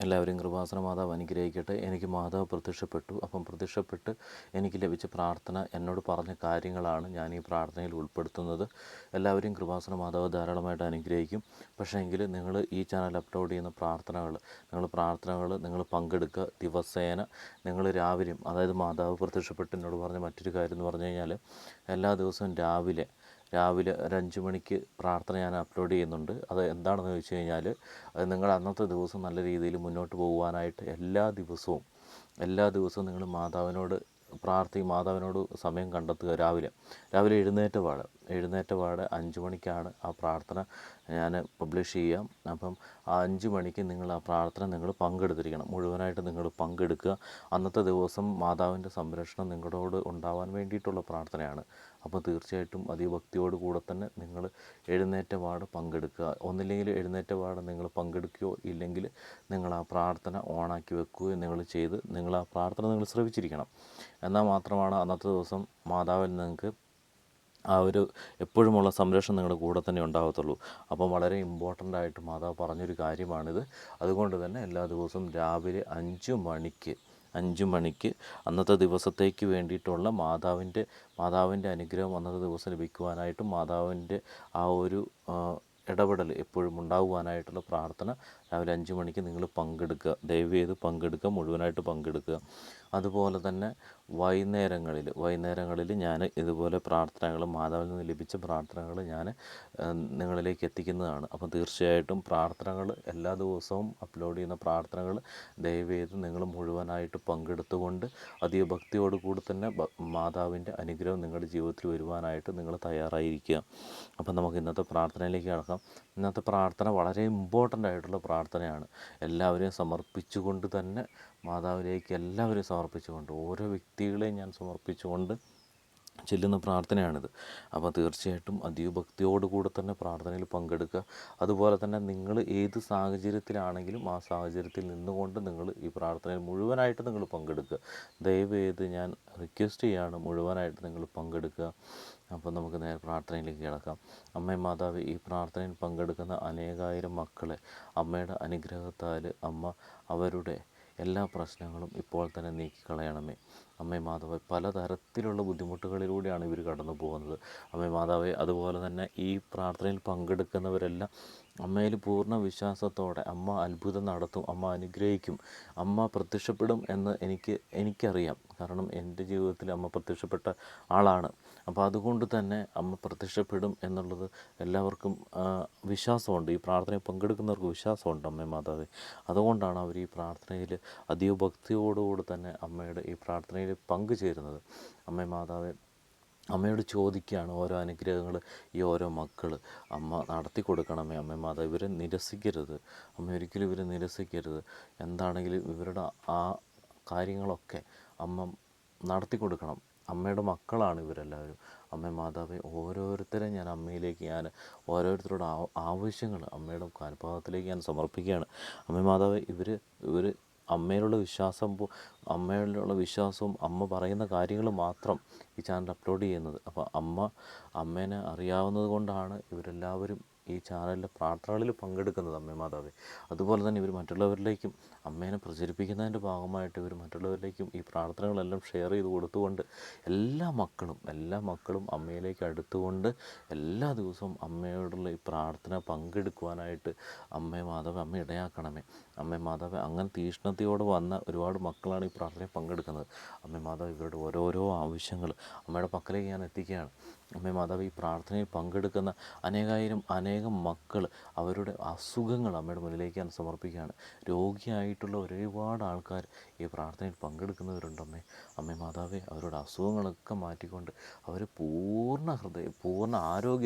എല്ലാവരെയും കൃപാസന മാതാവ് അനുഗ്രഹിക്കട്ടെ. എനിക്ക് മാതാവ് പ്രത്യക്ഷപ്പെട്ടു. അപ്പം പ്രത്യക്ഷപ്പെട്ട് എനിക്ക് ലഭിച്ച പ്രാർത്ഥന എന്നോട് പറഞ്ഞ കാര്യങ്ങളാണ് ഞാൻ ഈ പ്രാർത്ഥനയിൽ ഉൾപ്പെടുത്തുന്നത്. എല്ലാവരെയും കൃപാസന മാതാവ് ധാരാളമായിട്ട് അനുഗ്രഹിക്കും. പക്ഷേ എങ്കിൽ നിങ്ങൾ ഈ ചാനൽ അപ്ലോഡ് ചെയ്യുന്ന പ്രാർത്ഥനകൾ നിങ്ങൾ പങ്കെടുക്കുക. ദിവസേന നിങ്ങൾ രാവിലെയും, അതായത് മാതാവ് പ്രത്യക്ഷപ്പെട്ട് എന്നോട് പറഞ്ഞ മറ്റൊരു കാര്യം എന്ന് പറഞ്ഞു കഴിഞ്ഞാൽ, എല്ലാ ദിവസവും രാവിലെ ഒരു 5 മണിക്ക് പ്രാർത്ഥന ഞാൻ അപ്ലോഡ് ചെയ്യുന്നുണ്ട്. അത് എന്താണെന്ന് ചോദിച്ചു കഴിഞ്ഞാൽ, അത് നിങ്ങൾ അന്നത്തെ ദിവസം നല്ല രീതിയിൽ മുന്നോട്ട് പോകുവാനായിട്ട് എല്ലാ ദിവസവും നിങ്ങൾ മാതാവിനോട് സമയം കണ്ടെത്തുക. രാവിലെ എഴുന്നേറ്റ പാടെ 5 മണിക്കാണ് ആ പ്രാർത്ഥന ഞാൻ പബ്ലിഷ് ചെയ്യാം. അപ്പം ആ 5 മണിക്ക് നിങ്ങൾ ആ പ്രാർത്ഥന നിങ്ങൾ പങ്കെടുത്തിരിക്കണം. മുഴുവനായിട്ട് നിങ്ങൾ പങ്കെടുക്കുക. അന്നത്തെ ദിവസം മാതാവിൻ്റെ സംരക്ഷണം നിങ്ങളോട് ഉണ്ടാവാൻ വേണ്ടിയിട്ടുള്ള പ്രാർത്ഥനയാണ്. അപ്പോൾ തീർച്ചയായിട്ടും അതിഭക്തിയോട് കൂടെ തന്നെ നിങ്ങൾ എഴുന്നേറ്റ പാടെ പങ്കെടുക്കുക. ഒന്നില്ലെങ്കിൽ എഴുന്നേറ്റ പാടെ നിങ്ങൾ പങ്കെടുക്കുകയോ ഇല്ലെങ്കിൽ നിങ്ങൾ ആ പ്രാർത്ഥന ഓണാക്കി വെക്കുകയോ നിങ്ങൾ ആ പ്രാർത്ഥന നിങ്ങൾ ശ്രവിച്ചിരിക്കണം. എന്നാൽ മാത്രമാണ് അന്നത്തെ ദിവസം മാതാവിൽ നിങ്ങൾക്ക് ആ ഒരു എപ്പോഴുമുള്ള സംരക്ഷണം നിങ്ങളുടെ കൂടെ തന്നെ ഉണ്ടാകത്തുള്ളൂ. അപ്പം വളരെ ഇമ്പോർട്ടൻ്റ് ആയിട്ട് മാതാവ് പറഞ്ഞൊരു കാര്യമാണിത്. അതുകൊണ്ട് തന്നെ എല്ലാ ദിവസവും രാവിലെ 5 മണിക്ക് അന്നത്തെ ദിവസത്തേക്ക് വേണ്ടിയിട്ടുള്ള മാതാവിൻ്റെ അനുഗ്രഹം അന്നത്തെ ദിവസം ലഭിക്കുവാനായിട്ടും മാതാവിൻ്റെ ആ ഒരു ഇടപെടൽ എപ്പോഴും ഉണ്ടാകുവാനായിട്ടുള്ള പ്രാർത്ഥന രാവിലെ 5 മണിക്ക് നിങ്ങൾ പങ്കെടുക്കുക. ദയവ് ചെയ്ത് പങ്കെടുക്കുക, മുഴുവനായിട്ട് പങ്കെടുക്കുക. അതുപോലെ തന്നെ വൈകുന്നേരങ്ങളിൽ ഞാൻ ഇതുപോലെ മാതാവിൽ നിന്ന് ലഭിച്ച പ്രാർത്ഥനകൾ ഞാൻ നിങ്ങളിലേക്ക് എത്തിക്കുന്നതാണ്. അപ്പം തീർച്ചയായിട്ടും പ്രാർത്ഥനകൾ എല്ലാ ദിവസവും അപ്ലോഡ് ചെയ്യുന്ന പ്രാർത്ഥനകൾ ദയവ് ചെയ്ത് നിങ്ങൾ മുഴുവനായിട്ട് പങ്കെടുത്തുകൊണ്ട് അധിക ഭക്തിയോടുകൂടി തന്നെ മാതാവിൻ്റെ അനുഗ്രഹം നിങ്ങളുടെ ജീവിതത്തിൽ വരുവാനായിട്ട് നിങ്ങൾ തയ്യാറായിരിക്കുക. അപ്പം നമുക്ക് ഇന്നത്തെ പ്രാർത്ഥനയിലേക്ക് കടക്കാം. ഇന്നത്തെ പ്രാർത്ഥന വളരെ ഇമ്പോർട്ടൻ്റ് ആയിട്ടുള്ള പ്രാർത്ഥനയാണ്. എല്ലാവരെയും സമർപ്പിച്ചുകൊണ്ട് തന്നെ മാതാവിലേക്ക് സമർപ്പിച്ചുകൊണ്ട്, ഓരോ വ്യക്തികളെയും ഞാൻ സമർപ്പിച്ചുകൊണ്ട് ചെല്ലുന്ന പ്രാർത്ഥനയാണിത്. അപ്പോൾ തീർച്ചയായിട്ടും അതീവഭക്തിയോടുകൂടെ തന്നെ പ്രാർത്ഥനയിൽ പങ്കെടുക്കുക. അതുപോലെ തന്നെ നിങ്ങൾ ഏത് സാഹചര്യത്തിലാണെങ്കിലും ആ സാഹചര്യത്തിൽ നിന്നുകൊണ്ട് നിങ്ങൾ ഈ പ്രാർത്ഥനയിൽ മുഴുവനായിട്ട് നിങ്ങൾ പങ്കെടുക്കുക. ദയവ് ചെയ്ത് ഞാൻ റിക്വസ്റ്റ് ചെയ്യുകയാണ്, മുഴുവനായിട്ട് നിങ്ങൾ പങ്കെടുക്കുക. അപ്പോൾ നമുക്ക് നേരെ പ്രാർത്ഥനയിലേക്ക് കിടക്കാം. അമ്മേ മാതാവ്, ഈ പ്രാർത്ഥനയിൽ പങ്കെടുക്കുന്ന അനേകായിരം മക്കളെ അമ്മയുടെ അനുഗ്രഹത്താൽ അവരുടെ എല്ലാ പ്രശ്നങ്ങളും ഇപ്പോൾ തന്നെ നീക്കിക്കളയണമേ. അമ്മേ മാതാവേ, പലതരത്തിലുള്ള ബുദ്ധിമുട്ടുകളിലൂടെയാണ് ഇവർ കടന്നു പോകുന്നത്. അമ്മേ മാതാവേ, അതുപോലെ തന്നെ ഈ പ്രാർത്ഥനയിൽ പങ്കെടുക്കുന്നവരെല്ലാം അമ്മയിൽ പൂർണ്ണ വിശ്വാസത്തോടെ അമ്മ അത്ഭുതം നടത്തും, അമ്മ അനുഗ്രഹിക്കും, അമ്മ പ്രത്യക്ഷപ്പെടും എന്ന് എനിക്കറിയാം. കാരണം എൻ്റെ ജീവിതത്തിൽ അമ്മ പ്രത്യക്ഷപ്പെട്ട ആളാണ്. അപ്പോൾ അതുകൊണ്ട് തന്നെ അമ്മ പ്രത്യക്ഷപ്പെടും എന്നുള്ളത് എല്ലാവർക്കും വിശ്വാസമുണ്ട്. ഈ പ്രാർത്ഥനയിൽ പങ്കെടുക്കുന്നവർക്ക് വിശ്വാസമുണ്ട് അമ്മേ മാതാവേ. അതുകൊണ്ടാണ് അവർ ഈ പ്രാർത്ഥനയിൽ അതീവ ഭക്തിയോടുകൂടി തന്നെ അമ്മയുടെ ഈ പ്രാർത്ഥനയിൽ പങ്കുചേരുന്നത്. അമ്മേ മാതാവേ, അമ്മയോട് ചോദിക്കുകയാണ് ഓരോ അനുഗ്രഹങ്ങൾ ഈ ഓരോ മക്കൾ അമ്മ നടത്തി കൊടുക്കണമേ. അമ്മേ മാതാവ്, ഇവരെ നിരസിക്കരുത് അമ്മ, ഒരിക്കലും ഇവരെ നിരസിക്കരുത്. എന്താണെങ്കിലും ഇവരുടെ ആ കാര്യങ്ങളൊക്കെ അമ്മ നടത്തി കൊടുക്കണം. അമ്മയുടെ മക്കളാണ് ഇവരെല്ലാവരും. അമ്മേ മാതാവേ, ഓരോരുത്തരുടെ ആവശ്യങ്ങൾ അമ്മയുടെ കാൽപാദത്തിലേക്ക് ഞാൻ സമർപ്പിക്കുകയാണ്. അമ്മേ മാതാവേ, ഇവർ അമ്മയിലുള്ള വിശ്വാസവും അമ്മ പറയുന്ന കാര്യങ്ങൾ മാത്രം ഈ ചാനൽ അപ്ലോഡ് ചെയ്യുന്നത്. അപ്പോൾ അമ്മേനെ അറിയാവുന്നത് കൊണ്ടാണ് ഇവരെല്ലാവരും ഈ ചാനലിലെ പ്രാർത്ഥനകളിൽ പങ്കെടുക്കുന്നത്. അമ്മേ മാതാവേ, അതുപോലെ തന്നെ ഇവർ മറ്റുള്ളവരിലേക്കും അമ്മേനെ പ്രചരിപ്പിക്കുന്നതിൻ്റെ ഭാഗമായിട്ട് ഇവർ മറ്റുള്ളവരിലേക്കും ഈ പ്രാർത്ഥനകളെല്ലാം ഷെയർ ചെയ്ത് കൊടുത്തുകൊണ്ട് എല്ലാ മക്കളും അമ്മയിലേക്ക് അടുത്തുകൊണ്ട് എല്ലാ ദിവസവും അമ്മയോടുള്ള ഈ പ്രാർത്ഥന പങ്കെടുക്കുവാനായിട്ട് അമ്മേ മാതാവേ, അമ്മ ഇടയാക്കണമേ. അമ്മേ മാതാവേ, അങ്ങനെ തീഷ്ണതയോടെ വന്ന ഒരുപാട് മക്കളാണ് ഈ പ്രാർത്ഥനയിൽ പങ്കെടുക്കുന്നത്. അമ്മേ മാതാവ്, ഇവരുടെ ഓരോരോ ആവശ്യങ്ങൾ അമ്മയുടെ പക്കലേക്ക് ഞാൻ എത്തിക്കുകയാണ്. അമ്മേ മാതാവ്, ഈ പ്രാർത്ഥനയിൽ പങ്കെടുക്കുന്ന അനേകം മക്കൾ അവരുടെ അസുഖങ്ങൾ അമ്മയുടെ മുന്നിലേക്ക് ഞാൻ സമർപ്പിക്കുകയാണ്. രോഗിയായിട്ടുള്ള ഒരുപാട് ആൾക്കാർ ഈ പ്രാർത്ഥനയിൽ പങ്കെടുക്കുന്നവരുണ്ട് അമ്മേ. അമ്മേ മാതാവേ, അവരുടെ അസുഖങ്ങളൊക്കെ മാറ്റിക്കൊണ്ട് അവർ പൂർണ്ണ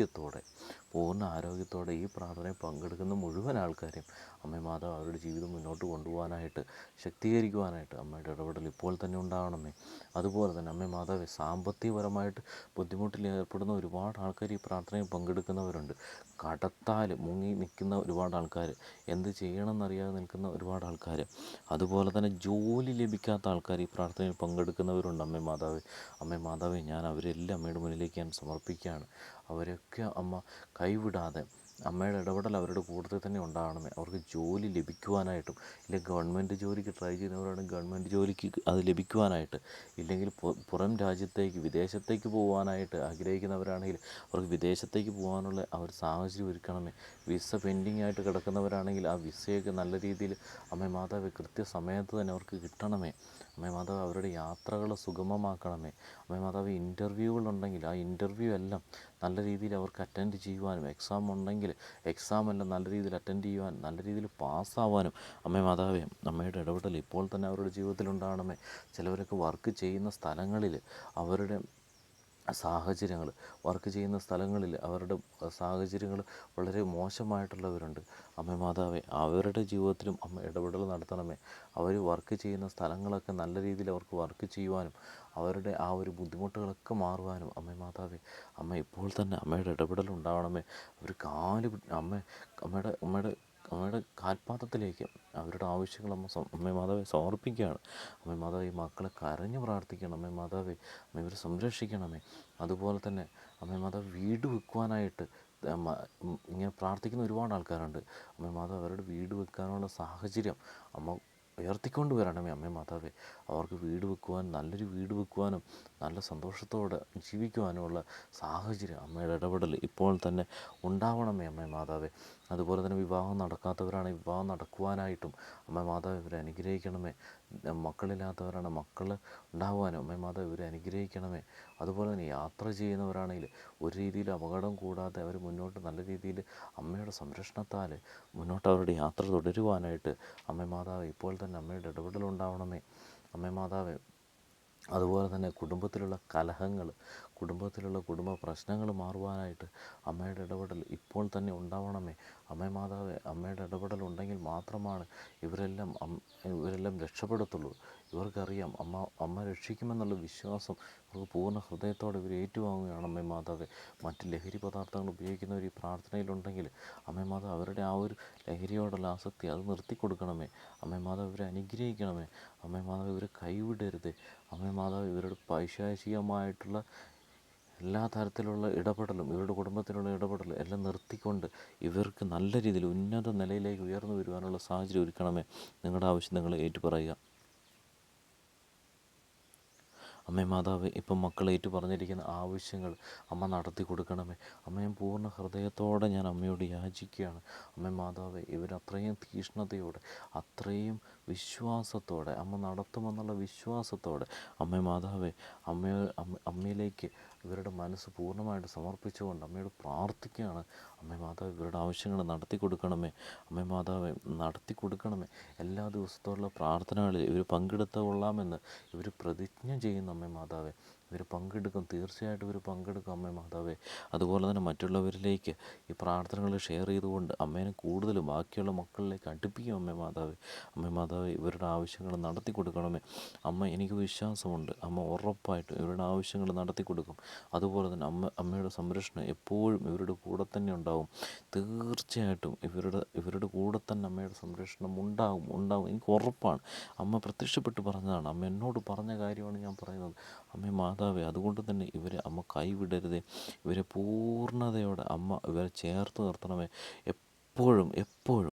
ആരോഗ്യത്തോടെ ഈ പ്രാർത്ഥനയിൽ പങ്കെടുക്കുന്ന മുഴുവൻ ആൾക്കാരെയും അമ്മേ മാതാവ് അവരുടെ ജീവിതം മുന്നോട്ട് കൊണ്ടുപോകാനായിട്ട് ശക്തീകരിക്കുവാനായിട്ട് അമ്മയുടെ ഇടപെടൽ ഇപ്പോൾ തന്നെ ഉണ്ടാവണമേ. അതുപോലെ തന്നെ അമ്മേ മാതാവേ, സാമ്പത്തികപരമായിട്ട് ബുദ്ധിമുട്ടിൽ ഏർപ്പെടുന്ന ഒരുപാട് ആൾക്കാർ ഈ പ്രാർത്ഥനയിൽ പങ്കെടുക്കുന്നവരുണ്ട്. കടത്താൽ മുങ്ങി നിൽക്കുന്ന ഒരുപാട് ആൾക്കാർ, എന്ത് ചെയ്യണമെന്നറിയാതെ നിൽക്കുന്ന ഒരുപാട് ആൾക്കാർ, അതുപോലെ തന്നെ ജോലി ലഭിക്കാത്ത ആൾക്കാർ ഈ പ്രാർത്ഥനയിൽ പങ്കെടുക്കുന്നവരുണ്ട്. അമ്മേ മാതാവേ, ഞാൻ അവരെല്ലാം അമ്മയുടെ മുന്നിലേക്ക് ഞാൻ സമർപ്പിക്കുകയാണ്. അവരൊക്കെ അമ്മ കൈവിടാതെ അമ്മയുടെ ഇടപെടൽ അവരുടെ കൂട്ടത്തിൽ തന്നെ ഉണ്ടാകണമേ. അവർക്ക് ജോലി ലഭിക്കുവാനായിട്ടും, ഇല്ലെങ്കിൽ ഗവൺമെൻറ് ജോലിക്ക് ട്രൈ ചെയ്യുന്നവരാണെങ്കിൽ ഗവൺമെൻറ് ജോലിക്ക് അത് ലഭിക്കുവാനായിട്ട്, ഇല്ലെങ്കിൽ പുറം രാജ്യത്തേക്ക് വിദേശത്തേക്ക് പോകാനായിട്ട് ആഗ്രഹിക്കുന്നവരാണെങ്കിൽ അവർക്ക് വിദേശത്തേക്ക് പോകാനുള്ള ആ ഒരു സാഹചര്യം ഒരുക്കണമേ. വിസ പെൻഡിങ് ആയിട്ട് കിടക്കുന്നവരാണെങ്കിൽ ആ വിസയൊക്കെ നല്ല രീതിയിൽ അമ്മേ മാതാവേ കൃത്യസമയത്ത് തന്നെ അവർക്ക് കിട്ടണമേ. അമ്മേ മാതാവ് അവരുടെ യാത്രകൾ സുഗമമാക്കണമേ. അമ്മേ മാതാവ് ഇൻ്റർവ്യൂകളുണ്ടെങ്കിൽ ആ ഇൻ്റർവ്യൂ എല്ലാം നല്ല രീതിയിൽ അവർക്ക് അറ്റൻഡ് ചെയ്യുവാനും, എക്സാം ഉണ്ടെങ്കിൽ എക്സാം എല്ലാം നല്ല രീതിയിൽ അറ്റൻഡ് ചെയ്യുവാനും, നല്ല രീതിയിൽ പാസ്സാവാനും അമ്മേ മാതാവേ അമ്മയുടെ ഇടപെടൽ ഇപ്പോൾ തന്നെ അവരുടെ ജീവിതത്തിലുണ്ടാകണമേ. ചിലവരൊക്കെ വർക്ക് ചെയ്യുന്ന സ്ഥലങ്ങളിൽ അവരുടെ സാഹചര്യങ്ങൾ, വർക്ക് ചെയ്യുന്ന സ്ഥലങ്ങളിൽ അവരുടെ സാഹചര്യങ്ങൾ വളരെ മോശമായിട്ടുള്ളവരുണ്ട്. അമ്മേ മാതാവേ അവരുടെ ജീവിതത്തിലും അമ്മ ഇടപെടൽ നടത്തണമേ. അവർ വർക്ക് ചെയ്യുന്ന സ്ഥലങ്ങളൊക്കെ നല്ല രീതിയിൽ അവർക്ക് വർക്ക് ചെയ്യുവാനും അവരുടെ ആ ഒരു ബുദ്ധിമുട്ടുകളൊക്കെ മാറുവാനും അമ്മേ മാതാവേ അമ്മ ഇപ്പോൾ തന്നെ അമ്മയുടെ ഇടപെടൽ ഉണ്ടാവണമേ. അവർ അമ്മയുടെ കാൽപാദത്തിലേക്ക് അവരുടെ ആവശ്യങ്ങൾ അമ്മേ മാതാവെ സമർപ്പിക്കുകയാണ്. അമ്മേ മാതാവേ ഈ മക്കളെ കരഞ്ഞു പ്രാർത്ഥിക്കണം. അമ്മേ മാതാവേ അമ്മ ഇവരെ സംരക്ഷിക്കണമേ. അതുപോലെ തന്നെ അമ്മേ മാതാവ് വീട് വെക്കുവാനായിട്ട് ഇങ്ങനെ പ്രാർത്ഥിക്കുന്ന ഒരുപാട് ആൾക്കാരുണ്ട്. അമ്മേ മാതാവ് അവരുടെ വീട് വെക്കാനുള്ള സാഹചര്യം അമ്മ ഉയർത്തിക്കൊണ്ട് വരണമേ. അമ്മേ മാതാവേ അവർക്ക് വീട് വെക്കുവാൻ, നല്ലൊരു വീട് വെക്കുവാനും നല്ല സന്തോഷത്തോടെ ജീവിക്കുവാനുമുള്ള സാഹചര്യം അമ്മയുടെ ഇടപെടൽ ഇപ്പോൾ തന്നെ ഉണ്ടാവണമേ. അമ്മേ മാതാവേ അതുപോലെ തന്നെ വിവാഹം നടക്കാത്തവരാണെങ്കിൽ വിവാഹം നടക്കുവാനായിട്ടും അമ്മേ മാതാവ് ഇവരെ അനുഗ്രഹിക്കണമേ. മക്കളില്ലാത്തവരാണ് മക്കൾ ഉണ്ടാകുവാനും അമ്മേ മാതാവ് ഇവരെ അനുഗ്രഹിക്കണമേ. അതുപോലെ തന്നെ യാത്ര ചെയ്യുന്നവരാണെങ്കിൽ ഒരു രീതിയിൽ അപകടം കൂടാതെ അവർ മുന്നോട്ട് നല്ല രീതിയിൽ അമ്മയുടെ സംരക്ഷണത്താൽ മുന്നോട്ട് അവരുടെ യാത്ര തുടരുവാനായിട്ട് അമ്മേ മാതാവ് ഇപ്പോൾ തന്നെ അമ്മയുടെ ഇടപെടലുണ്ടാവണമേ. അമ്മേ മാതാവേ അതുപോലെ തന്നെ കുടുംബത്തിലുള്ള കലഹങ്ങൾ, കുടുംബ പ്രശ്നങ്ങൾ മാറുവാനായിട്ട് അമ്മയുടെ ഇടപെടൽ ഇപ്പോൾ തന്നെ ഉണ്ടാവണമേ. അമ്മേ മാതാവേ അമ്മയുടെ ഇടപെടൽ ഉണ്ടെങ്കിൽ മാത്രമാണ് ഇവരെല്ലാം രക്ഷപ്പെടത്തുള്ളൂ. ഇവർക്കറിയാം അമ്മ രക്ഷിക്കുമെന്നുള്ള വിശ്വാസം അവർക്ക് പൂർണ്ണ ഹൃദയത്തോടെ ഇവർ ഏറ്റുവാങ്ങുകയാണ്. അമ്മേ മാതാവേ മറ്റ് ലഹരി പദാർത്ഥങ്ങൾ ഉപയോഗിക്കുന്നവർ ഈ പ്രാർത്ഥനയിലുണ്ടെങ്കിൽ അമ്മേ മാതാവ് അവരുടെ ആ ഒരു ലഹരിയോടുള്ള ആസക്തി അത് നിർത്തിക്കൊടുക്കണമേ. അമ്മേ മാതാവ് ഇവരെ അനുഗ്രഹിക്കണമേ. അമ്മേ മാതാവ് ഇവരെ കൈവിടരുത്. അമ്മേ മാതാവ് ഇവരുടെ പൈശാചികമായിട്ടുള്ള എല്ലാ തരത്തിലുള്ള ഇടപെടലും, ഇവരുടെ കുടുംബത്തിലുള്ള ഇടപെടൽ എല്ലാം നിർത്തിക്കൊണ്ട് ഇവർക്ക് നല്ല രീതിയിൽ ഉന്നത നിലയിലേക്ക് ഉയർന്നു വരുവാനുള്ള സാഹചര്യം ഒരുക്കണമേ. നിങ്ങളുടെ ആവശ്യം നിങ്ങൾ ഏറ്റുപറയുക. അമ്മേ മാതാവ് ഇപ്പം മക്കൾ ഏറ്റു പറഞ്ഞിരിക്കുന്ന ആവശ്യങ്ങൾ അമ്മ നടത്തി കൊടുക്കണമേ. അമ്മയും പൂർണ്ണ ഹൃദയത്തോടെ ഞാൻ അമ്മയോട് യാചിക്കുകയാണ്. അമ്മേ മാതാവേ ഇവരത്രയും തീഷ്ണതയോടെ, അത്രയും വിശ്വാസത്തോടെ അമ്മ നടത്തുമെന്നുള്ള വിശ്വാസത്തോടെ അമ്മേ മാതാവേ അമ്മയിലേക്ക് ഇവരുടെ മനസ്സ് പൂർണ്ണമായിട്ട് സമർപ്പിച്ചുകൊണ്ട് അമ്മയോട് പ്രാർത്ഥിക്കുകയാണ്. അമ്മേ മാതാവ് ഇവരുടെ ആവശ്യങ്ങൾ നടത്തി കൊടുക്കണമേ. അമ്മേ മാതാവേ നടത്തി കൊടുക്കണമേ. എല്ലാ ദിവസത്തോടുള്ള പ്രാർത്ഥനകളിൽ ഇവർ പങ്കെടുത്തുകൊള്ളാമെന്ന് ഇവർ പ്രതിജ്ഞ ചെയ്യുന്നു. അമ്മേ മാതാവേ ഇവർ പങ്കെടുക്കും, തീർച്ചയായിട്ടും ഇവർ പങ്കെടുക്കും. അമ്മേ മാതാവേ അതുപോലെ തന്നെ മറ്റുള്ളവരിലേക്ക് ഈ പ്രാർത്ഥനകൾ ഷെയർ ചെയ്തുകൊണ്ട് അമ്മേനെ കൂടുതലും ബാക്കിയുള്ള മക്കളിലേക്ക് അടുപ്പിക്കും. അമ്മേ മാതാവേ അമ്മേ മാതാവേ ഇവരുടെ ആവശ്യങ്ങൾ നടത്തി കൊടുക്കണമേ. അമ്മ എനിക്ക് വിശ്വാസമുണ്ട് അമ്മ ഉറപ്പായിട്ടും ഇവരുടെ ആവശ്യങ്ങൾ നടത്തി കൊടുക്കും. അതുപോലെ തന്നെ അമ്മയുടെ സംരക്ഷണം എപ്പോഴും ഇവരുടെ കൂടെ തന്നെ ഉണ്ടാവും. തീർച്ചയായിട്ടും ഇവരുടെ കൂടെ തന്നെ അമ്മയുടെ സംരക്ഷണം ഉണ്ടാവും. എനിക്ക് ഉറപ്പാണ്. അമ്മ പ്രത്യക്ഷപ്പെട്ട് പറഞ്ഞതാണ്. അമ്മ എന്നോട് പറഞ്ഞ കാര്യമാണ് ഞാൻ പറയുന്നത്. അമ്മേ മാതാവേ അതുകൊണ്ട് തന്നെ ഇവരെ അമ്മ കൈവിടരുതേ. ഇവരെ പൂർണ്ണതയോടെ അമ്മ ഇവരെ ചേർത്ത് നിർത്തണമേ. എപ്പോഴും